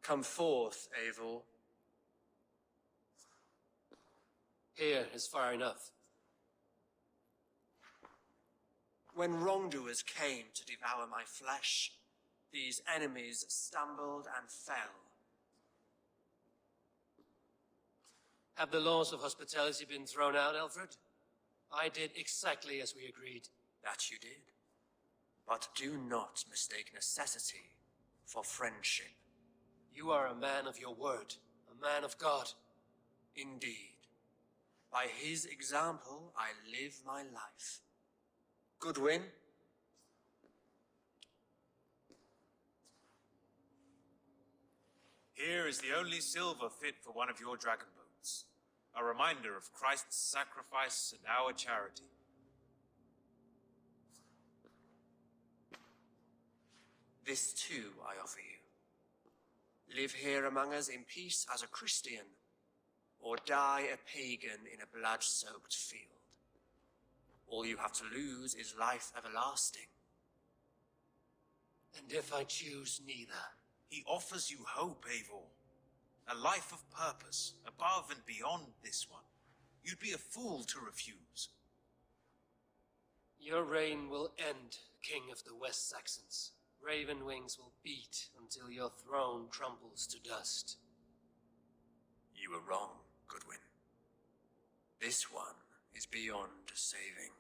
Come forth, Eivor. Here is far enough. When wrongdoers came to devour my flesh, these enemies stumbled and fell. Have the laws of hospitality been thrown out, Alfred? I did exactly as we agreed. That you did. But do not mistake necessity for friendship. You are a man of your word, a man of God. Indeed. By his example, I live my life. Goodwin? Here is the only silver fit for one of your dragon boats. A reminder of Christ's sacrifice and our charity. This too I offer you. Live here among us in peace as a Christian, or die a pagan in a blood-soaked field. All you have to lose is life everlasting. And if I choose neither? He offers you hope, Eivor. A life of purpose, above and beyond this one. You'd be a fool to refuse. Your reign will end, King of the West Saxons. Raven wings will beat until your throne crumbles to dust. You were wrong, Goodwin. This one is beyond saving.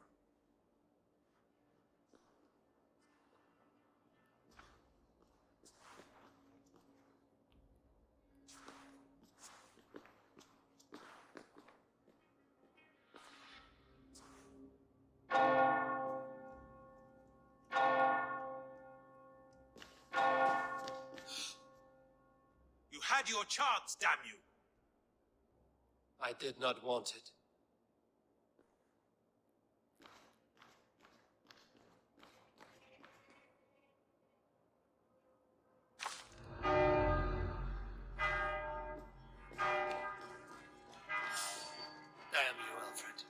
You had your chance, damn you! I did not want it. Damn you, Alfred.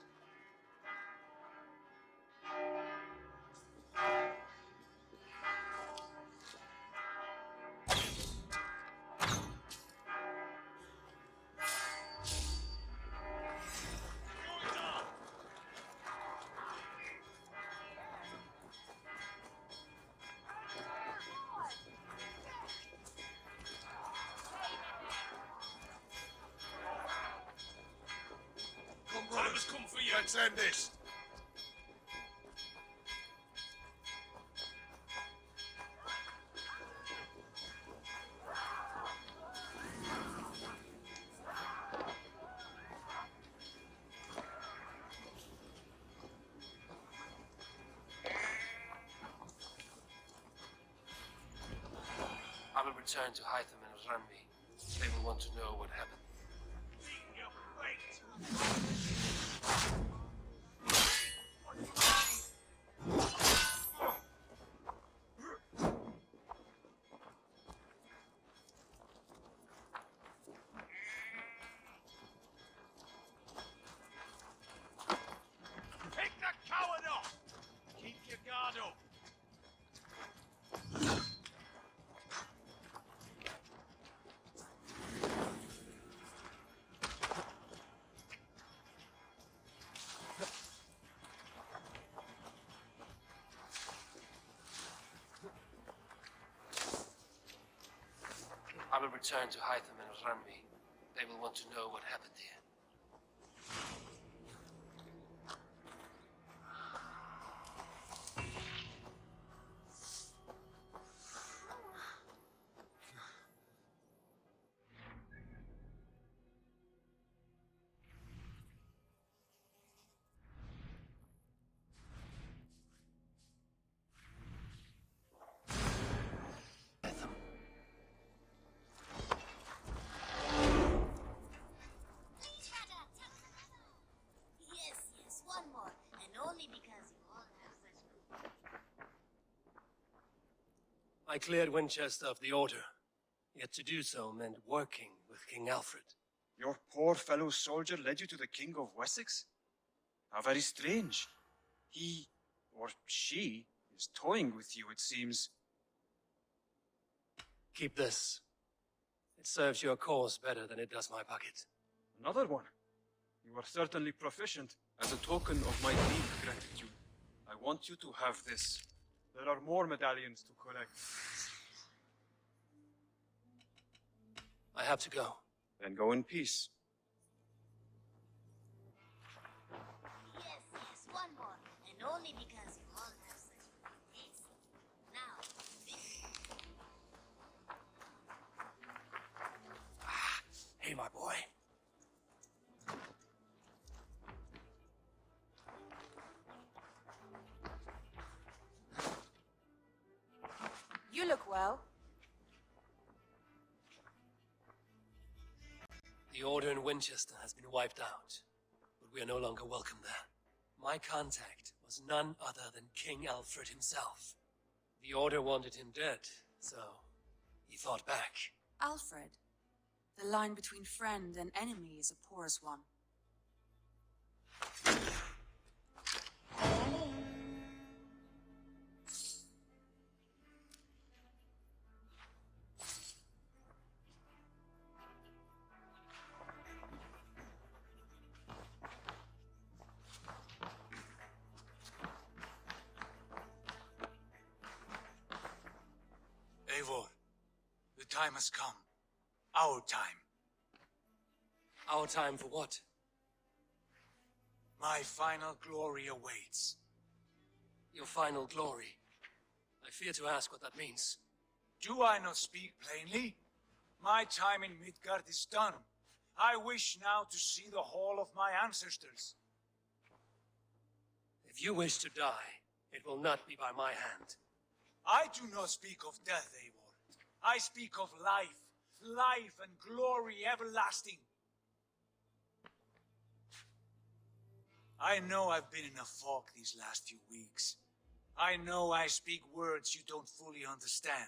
Time has come for you. Let's end this. return to Hytham and Rambi. They will want to know what happened. Take the coward off! Keep your guard up! I will return to Hytham and Rambi. They will want to know what happened here. Yes, one more, and only because you all have such good. I cleared Wincestre of the Order, yet to do so meant working with King Alfred. Your poor fellow soldier led you to the King of Wessex? How very strange. He, or she, is toying with you, it seems. Keep this. It serves your cause better than it does my pocket. Another one. You are certainly proficient. As a token of my deep gratitude, I want you to have this. There are more medallions to collect. I have to go. Then go in peace. Yes, one more, and only because you all have such good taste. Now, Hey, my boy. You look well. The Order in Winchester has been wiped out, but we are no longer welcome there. My contact was none other than King Alfred himself. The Order wanted him dead, so he fought back. Alfred, the line between friend and enemy is a porous one. Eivor, the time has come. Our time. Our time for what? My final glory awaits. Your final glory. I fear to ask what that means. Do I not speak plainly? My time in Midgard is done. I wish now to see the hall of my ancestors. If you wish to die, it will not be by my hand. I do not speak of death, Eivor. I speak of life. Life and glory everlasting. I know I've been in a fog these last few weeks. I know I speak words you don't fully understand.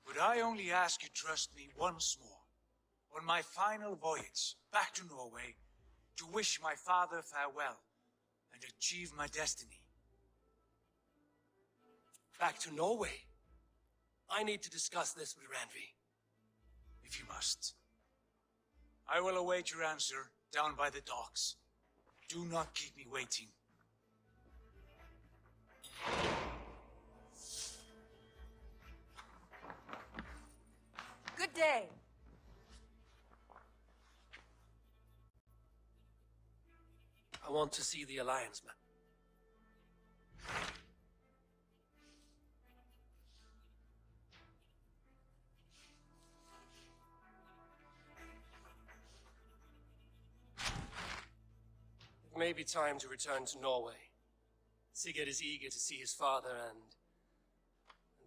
But I only ask you trust me once more, on my final voyage back to Norway, to wish my father farewell and achieve my destiny. Back to Norway? I need to discuss this with Randvi. If you must. I will await your answer down by the docks. Do not keep me waiting. Good day. I want to see the Alliance map. It may be time to return to Norway. Sigurd is eager to see his father and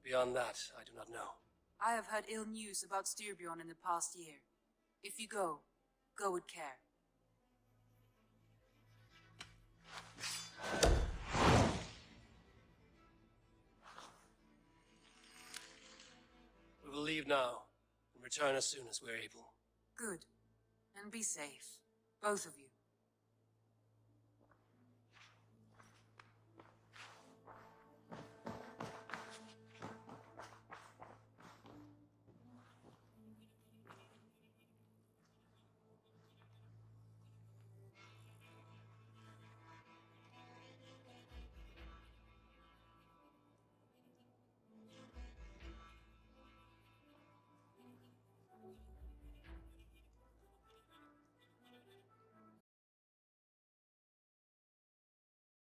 Beyond that, I do not know. I have heard ill news about Styrbjorn in the past year. If you go, go with care. We will leave now, and return as soon as we're able. Good. And be safe. Both of you.